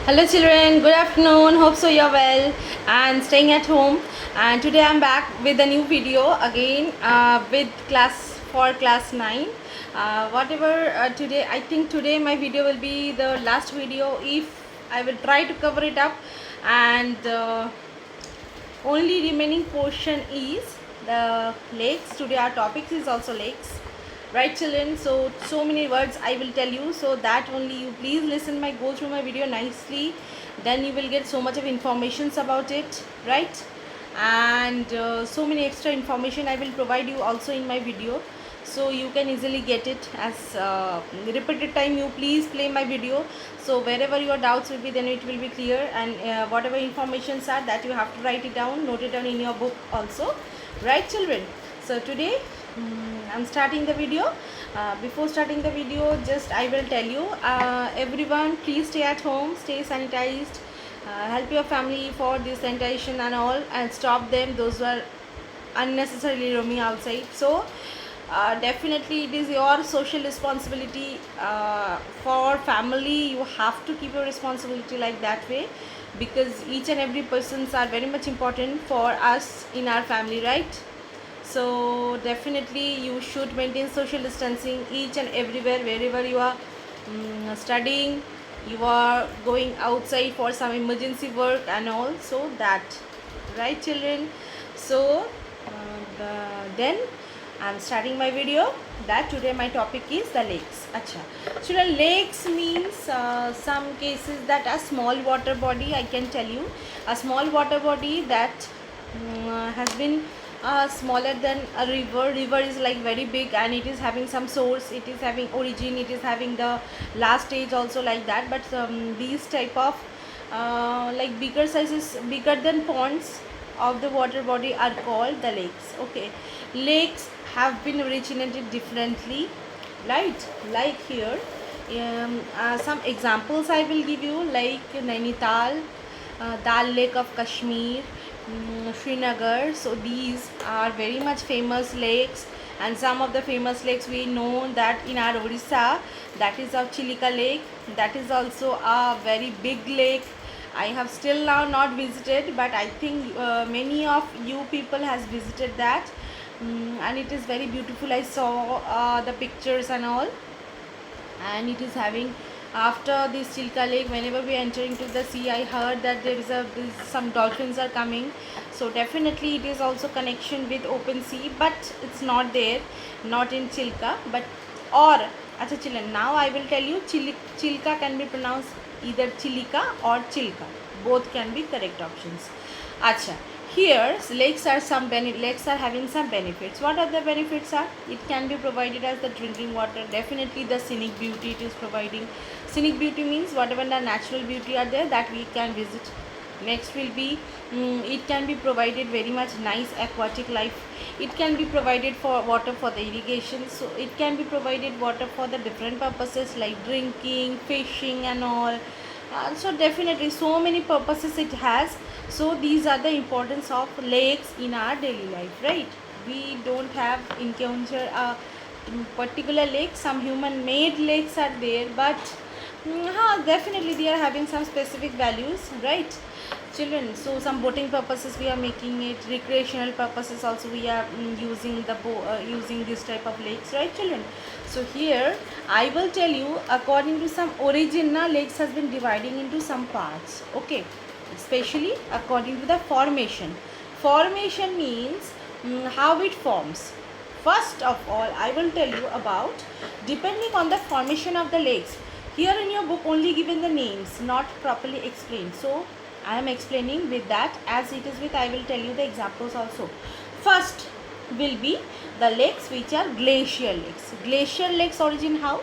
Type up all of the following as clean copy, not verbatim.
Hello children, good afternoon. Hope so you're well and staying at home. And today I'm back with a new video again with class 9. Today, I think today my video will be the last video if I will try to cover it up. And only remaining portion is the lakes. Today our topic is also lakes, right children? So many words I will tell you, so that only you please listen my go through my video nicely, then you will get so much of informations about it, right? And so many extra information I will provide you also in my video, so you can easily get it as repeated time. You please play my video, so wherever your doubts will be, then it will be clear. And whatever informations are, that you have to write it down, note it down in your book also, right children? So today I'm starting the video. Before starting the video, just I will tell you, everyone please stay at home, stay sanitized, help your family for this sanitation and all, and stop them those who are unnecessarily roaming outside. So definitely it is your social responsibility. For family, you have to keep your responsibility like that way, because each and every persons are very much important for us in our family, right? So definitely you should maintain social distancing each and everywhere, wherever you are studying, you are going outside for some emergency work and all, so that, right children? So then I'm starting my video. That today my topic is the lakes. Acha children, lakes means some cases that a small water body, I can tell you, a small water body that has been smaller than a river. River is like very big, and it is having some source, it is having origin, it is having the last stage also, like that. But these type of like bigger sizes, bigger than ponds of the water body are called the lakes. Okay, lakes have been originated differently, right? Like here, some examples I will give you, like Nainital, Dal Lake of Kashmir, Srinagar. So these are very much famous lakes. And some of the famous lakes we know that in our Orissa, that is of Chilika Lake. That is also a very big lake. I have still now not visited, but I think many of you people has visited that, and it is very beautiful. I saw the pictures and all, and it is having, after this Chilka Lake, whenever we enter into the sea, I heard that some dolphins are coming. So definitely it is also connection with open sea, but it's not there, not in Chilka. But or acha children, now I will tell you, Chilka can be pronounced either Chilika or Chilka, both can be correct options. Acha, here lakes are having some benefits. What are the benefits are? It can be provided as the drinking water. Definitely the scenic beauty it is providing. Scenic beauty means whatever the natural beauty are there, that we can visit. Next will be, it can be provided very much nice aquatic life. It can be provided for water for the irrigation. So it can be provided water for the different purposes like drinking, fishing and all. So definitely so many purposes it has. So these are the importance of lakes in our daily life, right? We don't have encounter a particular lake. Some human made lakes are there, but definitely they are having some specific values, right children? So some boating purposes we are making it, recreational purposes also we are using this type of lakes, right children? So here I will tell you, according to some origin, lakes has been dividing into some parts. Okay, especially according to the formation. Formation means how it forms. First of all, I will tell you about, depending on the formation of the lakes. Here in your book only given the names, not properly explained. So I am explaining with that, as it is with, I will tell you the examples also. First will be the lakes which are glacial lakes. Glacial lakes origin how?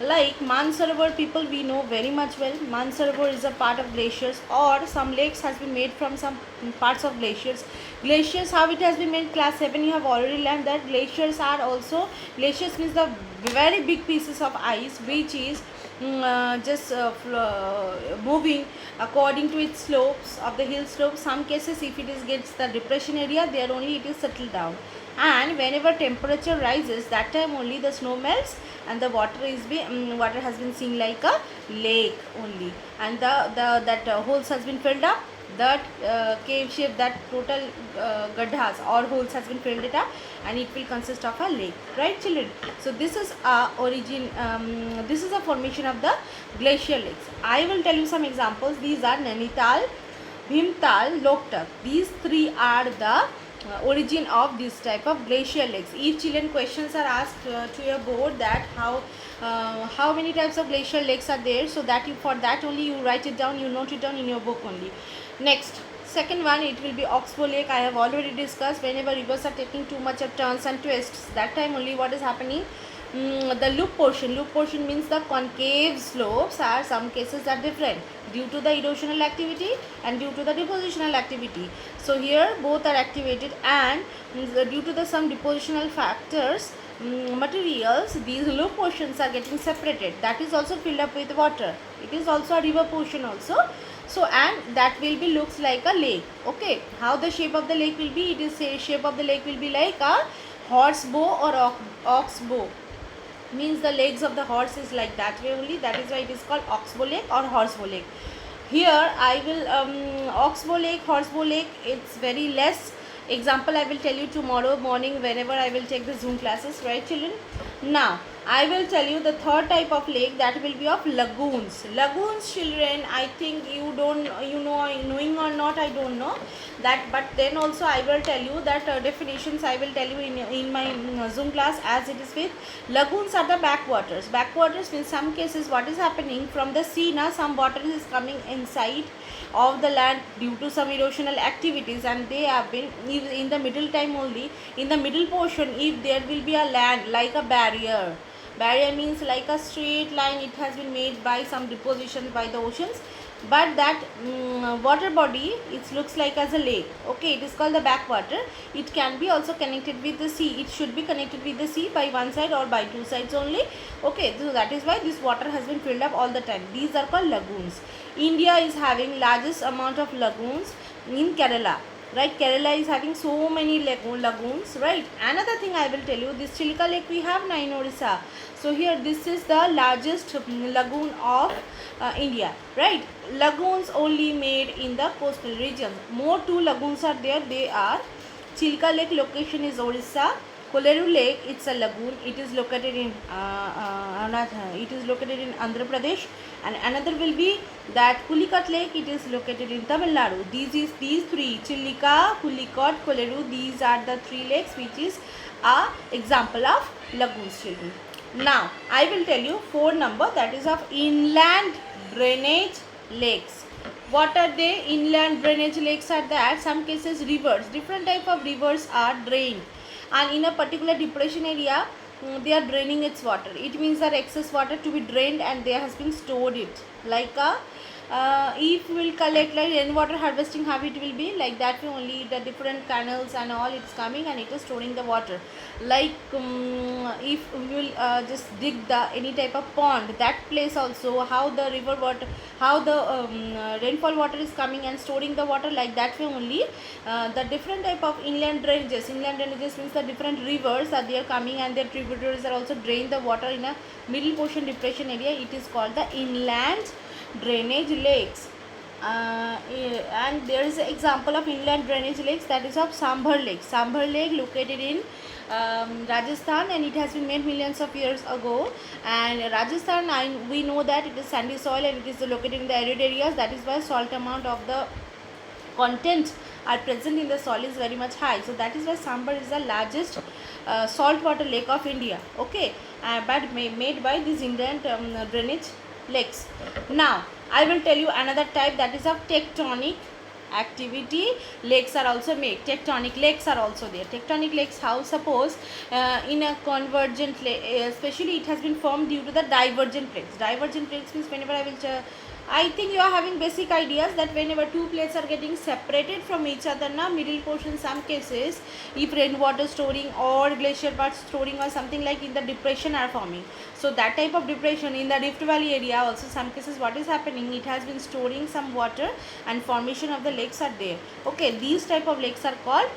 Like Mansarovar, people we know very much well. Mansarovar is a part of glaciers, or some lakes has been made from some parts of glaciers. Glaciers, how it has been made? Class 7 you have already learned that glaciers are also, glaciers means the very big pieces of ice which is moving according to its slopes of the hill slopes. Some cases, if it is gets the depression area, there only it is settled down. And whenever temperature rises, that time only the snow melts and the water has been seen like a lake only, and the holes has been filled up. That cave shape, that total gaddhas or holes has been filled it up, and it will consist of a lake, right children? So this is this is a formation of the glacial lakes. I will tell you some examples. These are Nainital, Bhimtal, Loktak. These three are the origin of this type of glacial lakes. If children questions are asked to your board that how many types of glacial lakes are there, so that you, for that only you write it down, you note it down in your book only. Next, second one, it will be Oxbow Lake. I have already discussed. Whenever rivers are taking too much of turns and twists, that time only what is happening, the loop portion means the concave slopes are some cases are different due to the erosional activity and due to the depositional activity. So here both are activated, and due to the some depositional factors, materials, these loop portions are getting separated. That is also filled up with water. It is also a river portion also. So, and that will be looks like a lake. Okay, how the shape of the lake will be? It is shape of the lake will be like a horse bow or ox bow. Means the legs of the horse is like that way only. That is why it is called Oxbow Lake or Horsebow Lake. Here I will Oxbow Lake, Horsebow Lake, it's very less. Example I will tell you tomorrow morning whenever I will take the Zoom classes, right children? Now I will tell you the third type of lake, that will be of lagoons. Lagoons, children, I think you don't, you know, knowing or not, I don't know that, but then also I will tell you that definitions I will tell you in my Zoom class, as it is with lagoons are the backwaters. Backwaters means some cases what is happening from the sea, now some water is coming inside of the land due to some erosional activities, and they have been in the middle time only, in the middle portion, if there will be a land like a barrier means like a straight line, it has been made by some depositions by the oceans, but that water body, it looks like as a lake. Okay, it is called the backwater. It can be also connected with the sea. It should be connected with the sea by one side or by two sides only. Okay, so that is why this water has been filled up all the time. These are called lagoons. India is having largest amount of lagoons in Kerala, right? Kerala is having so many lagoons, right? Another thing I will tell you, this Chilka Lake we have in Odisha. So here this is the largest lagoon of India, right? Lagoons only made in the coastal regions. More two lagoons are there. They are Chilka Lake, location is Odisha. Koleru Lake, it's a lagoon. It is located in Andhra Pradesh, and another will be that Pulicat Lake. It is located in Tamil Nadu. These three, Chilika, Pulicat, Koleru. These are the three lakes which is a example of lagoons, children. Now I will tell you four number, that is of inland drainage lakes. What are they? Inland drainage lakes are that some cases rivers, different type of rivers are drained, and in a particular depression area they are draining its water. It means that excess water to be drained and they has been stored it like a if we will collect like rainwater harvesting, how it will be like that way only. The different canals and all, it's coming and it is storing the water. Like if we will just dig the any type of pond, that place also, how the river water, how the rainfall water is coming and storing the water, like that way only. The different type of inland drainages means the different rivers are there coming and their tributaries are also drain the water in a middle portion depression area. It is called the inland drainage lakes. And there is an example of inland drainage lakes, that is of Sambhar Lake. Sambhar Lake located in Rajasthan, and it has been made millions of years ago. And Rajasthan, we know that it is sandy soil and it is located in the arid areas. That is why salt amount of the content are present in the soil is very much high. So that is why Sambhar is the largest saltwater lake of India. Okay, but made by these inland drainage lakes. Now I will tell you another type, that is of tectonic activity lakes are also made. Tectonic lakes are also there. Tectonic lakes, how? Suppose in a convergent lake, especially it has been formed due to the divergent plates. Divergent plates means whenever I will I think you are having basic ideas that whenever two plates are getting separated from each other, na middle portion, some cases, if rainwater storing or glacier parts storing or something like in the depression are forming. So that type of depression in the Rift Valley area also, some cases what is happening, it has been storing some water and formation of the lakes are there. Okay, these type of lakes are called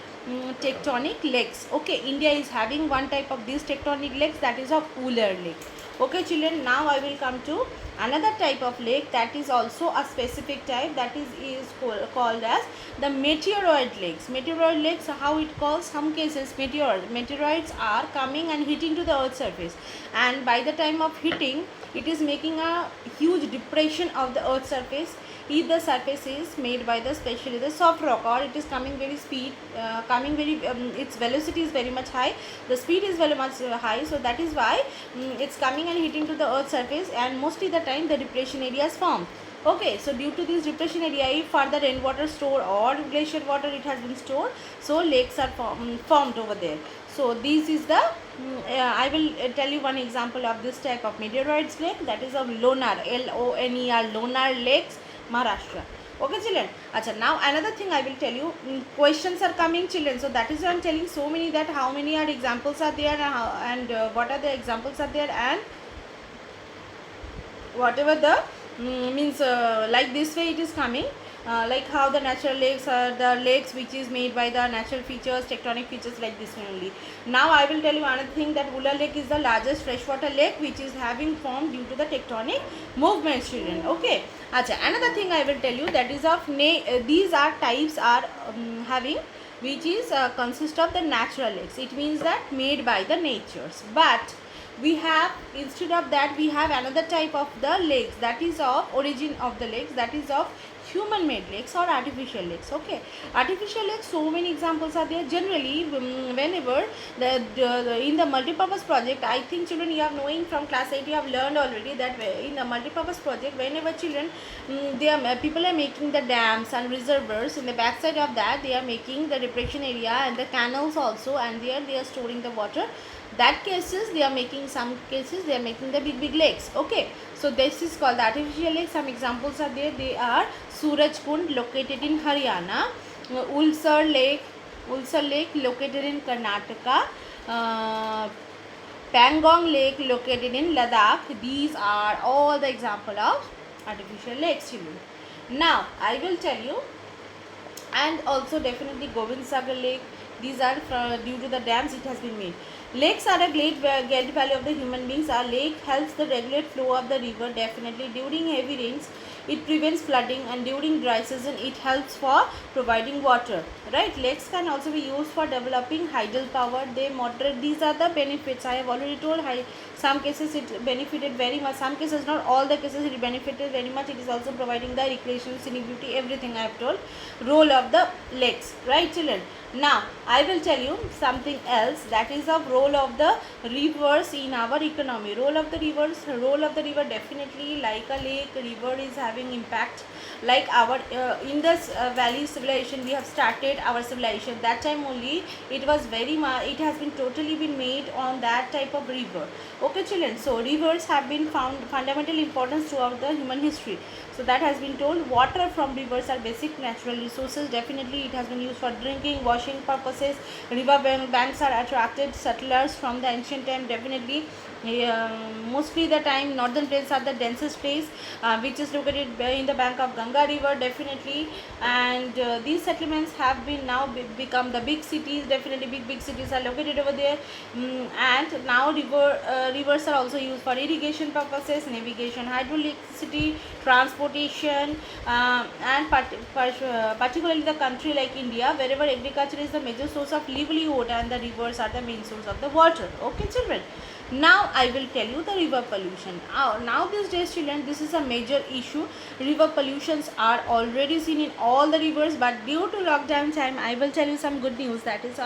tectonic lakes. Okay, India is having one type of these tectonic lakes, that is of Uller Lake. Okay children, now I will come to another type of lake that is also a specific type, that is called as the meteoroid lakes. Meteoroid lakes, how it calls, some cases meteoroids are coming and hitting to the earth surface, and by the time of hitting it is making a huge depression of the earth surface. If the surface is made by the especially the soft rock, or it is coming very speed, its velocity is very much high, the speed is very much high, so that is why it's coming and hitting to the earth surface, and mostly the time the depression area is formed. Okay, so due to this depression area, if further rainwater store or glacier water it has been stored, so lakes are formed over there. So this is the I will tell you one example of this type of meteoroids lake, that is of Lonar, Loner, Lonar lakes, Maharashtra. Okay children. Acha, now another thing I will tell you, questions are coming children, so that is why I am telling so many, that how many are examples are there, and what are the examples are there, and whatever the means like this way it is coming, like how the natural lakes are the lakes which is made by the natural features, tectonic features, like this way only. Now I will tell you another thing, that Ulla Lake is the largest freshwater lake which is having formed due to the tectonic movements children. Okay, acha, another thing I will tell you, that is of these are types are having, which is consist of the natural lakes. It means that made by the natures, but we have, instead of that, we have another type of the lakes, that is of origin of the lakes, that is of human made lakes or artificial lakes. Okay, artificial lakes, so many examples are there. Generally whenever in the multipurpose project, I think children you are knowing from class 8, you have learned already that in the multipurpose project, whenever children people are making the dams and reservoirs, in the backside of that they are making the depression area and the canals also, and there they are storing the water. That cases they are making, some cases they are making the big lakes. Okay, so this is called the artificial lake. Some examples are there. They are Suraj Kund, located in Haryana, Ulsar Lake located in Karnataka, Pangong Lake located in Ladakh. These are all the example of artificial lakes children. Now I will tell you, and also definitely Govind Sagar Lake. These are due to the dams it has been made. Lakes are a great value of the human beings. Our lake helps the regulate flow of the river. Definitely during heavy rains it prevents flooding, and during dry season it helps for providing water. Right? Lakes can also be used for developing hydel power. They moderate. These are the benefits. I have already told. Some cases it benefited very much. Some cases, not all the cases, it benefited very much. It is also providing the recreation, scenic beauty, everything I have told. Role of the lakes. Right children? Now I will tell you something else, that is of role of the rivers in our economy. Role of the river, definitely like a lake, river is having impact. Like our Indus Valley civilization, we have started our civilization. That time only it was very much, it has been totally been made on that type of river. Okay children, so rivers have been found fundamental importance throughout the human history. So that has been told. Water from rivers are basic natural resources. Definitely it has been used for drinking, washing purposes. River banks are attracted settlers from the ancient time. Definitely mostly the time northern plains are the densest place, which is located in the bank of Ganga river. Definitely, and these settlements have been now become the big cities. Definitely big cities are located over there, and now rivers are also used for irrigation purposes, navigation, hydroelectricity, transportation, and particularly the country like India, wherever agriculture is the major source of livelihood and the rivers are the main source of the water. Okay children, now I will tell you the river pollution. Now these days children, this is a major issue. River pollutions are already seen in all the rivers, but due to lockdown time, I will tell you some good news, that is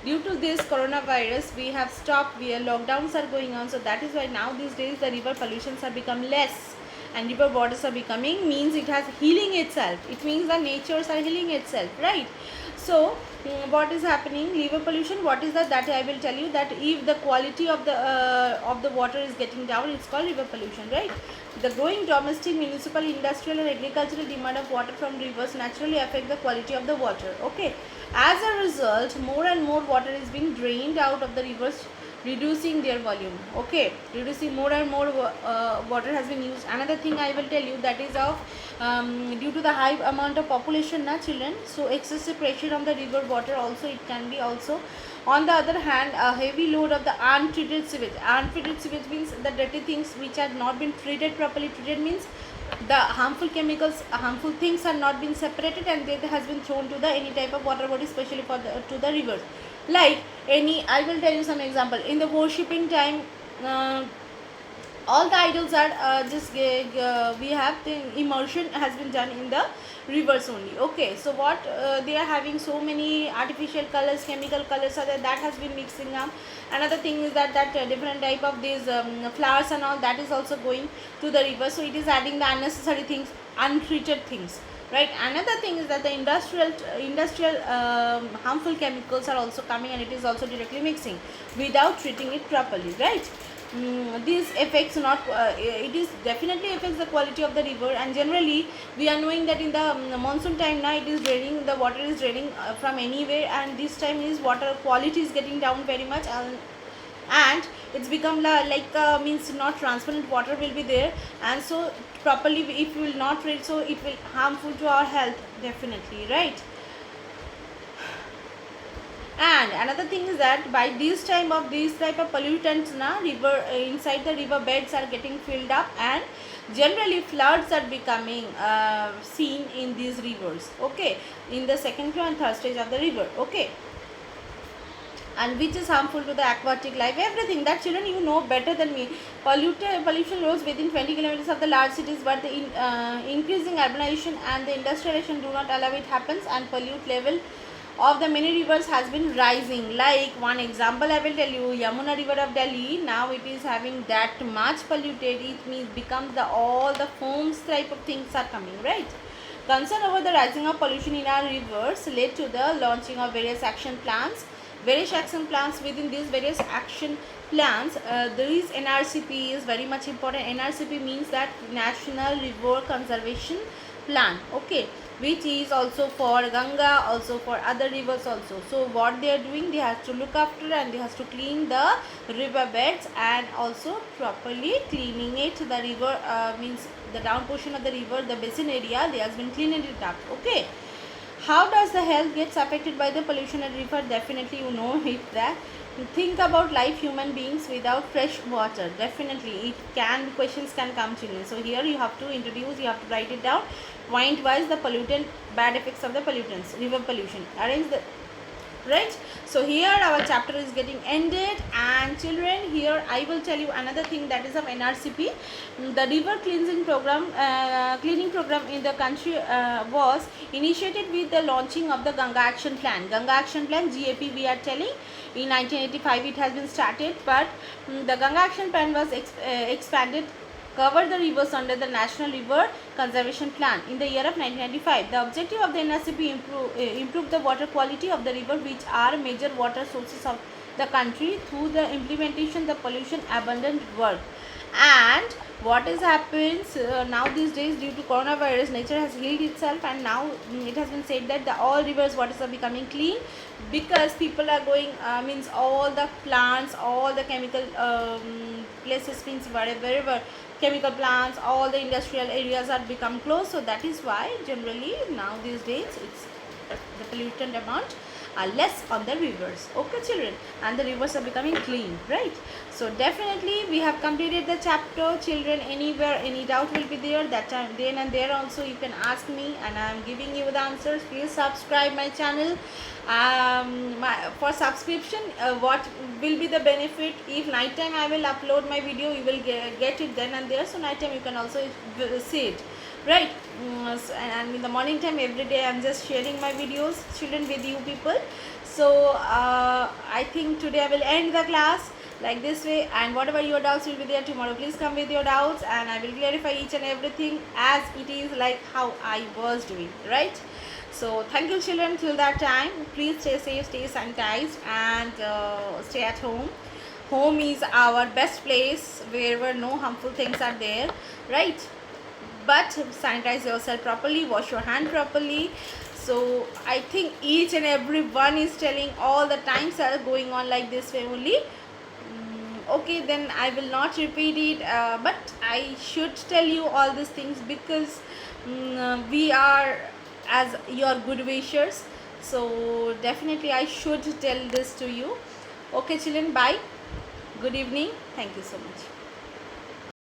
due to this coronavirus we have stopped, lockdowns are going on, so that is why now these days the river pollutions have become less. and river waters are becoming, means it has healing itself. It means the natures are healing itself, right? So what is happening? River pollution, what is that I will tell you, that if the quality of the water is getting down, it's called river pollution, right? The growing domestic, municipal, industrial and agricultural demand of water from rivers naturally affect the quality of the water. Okay, as a result, more and more water is being drained out of the rivers, reducing their volume. Okay, reducing, more and more water has been used. Another thing I will tell you, that is of due to the high amount of population, na children, so excessive pressure on the river water also, it can be also. On the other hand, a heavy load of the untreated sewage. Untreated sewage means the dirty things which have not been treated properly. Treated means the harmful chemicals, harmful things are not been separated, and it has been thrown to the any type of water body, especially for to the rivers. Like any, I will tell you some example. In the worshipping time, all the idols are we have the immersion has been done in the rivers only. Okay, so what they are having so many artificial colors, chemical colors are there, that has been mixing up. Another thing is that different type of these flowers and all, that is also going to the river, so it is adding the unnecessary things, untreated things, right? Another thing is that the industrial harmful chemicals are also coming, and it is also directly mixing without treating it properly, right? These effects not it is definitely affects the quality of the river. And generally we are knowing that in the monsoon time now, it is draining, the water is draining from anywhere, and this time is water quality is getting down very much, and it's become like means not transparent water will be there, and so properly if you will not treat, so it will harmful to our health, definitely, right? And another thing is that by this time of these type of pollutants, na river inside the river beds are getting filled up, and generally floods are becoming seen in these rivers. Okay, in the second and third stage of the river. Okay, and which is harmful to the aquatic life, everything that children you know better than me. Pollution rose within 20 kilometers of the large cities, but the increasing urbanization and the industrialization do not allow it happens, and pollute level of the many rivers has been rising. Like one example I will tell you, Yamuna river of Delhi, now it is having that much polluted, it means becomes the all the foams type of things are coming, right? Concern over the rising of pollution in our rivers led to the launching of various action plans. Within these various action plans, there is NRCP is very much important. NRCP means that National River Conservation Plan. Okay, which is also for Ganga, also for other rivers also. So what they are doing, they have to look after and they have to clean the river beds, and also properly cleaning it. The river means the down portion of the river, the basin area, they has been cleaning it up. Okay, how does the health gets affected by the pollution at river? Definitely you know it, that think about life human beings without fresh water. Definitely it can, questions can come to you. So here you have to introduce, you have to write it down point wise, the pollutant, bad effects of the pollutants, river pollution, arrange the, right? So here our chapter is getting ended, and children, here I will tell you another thing, that is of NRCP. The river cleansing program, cleaning program in the country was initiated with the launching of the Ganga Action Plan. Ganga Action Plan, GAP we are telling, in 1985 it has been started, but the Ganga Action Plan was expanded, cover the rivers under the National River Conservation Plan in the year of 1995. The objective of the NRCP improve the water quality of the river, which are major water sources of the country, through the implementation the pollution abundant work. And what is happens now these days, due to coronavirus, nature has healed itself, and now it has been said that the all rivers waters are becoming clean, because people are going means all the plants, all the chemical places, means wherever chemical plants, all the industrial areas are become closed. So that is why generally now these days it's the pollutant amount are less on the rivers. Okay children, and the rivers are becoming clean, right? So definitely we have completed the chapter. Children, anywhere any doubt will be there, that time then and there also you can ask me, and I am giving you the answers. Please subscribe my channel. For subscription, what will be the benefit? If night time I will upload my video, you will get it then and there, so night time you can also see it, right? And in the morning time every day I'm just sharing my videos, children, with you people. So I think today I will end the class. like this way. And whatever your doubts will be there tomorrow, please come with your doubts and I will clarify each and everything as it is, like how I was doing, right? So thank you children, till that time please stay safe, stay sanitized, and stay at home. Home is our best place wherever no harmful things are there, right? But sanitize yourself properly, wash your hand properly. So I think each and every one is telling, all the times are going on like this way only. Okay, then I will not repeat it, but I should tell you all these things because we are as your good wishers, so definitely I should tell this to you. Okay children, bye, good evening, thank you so much.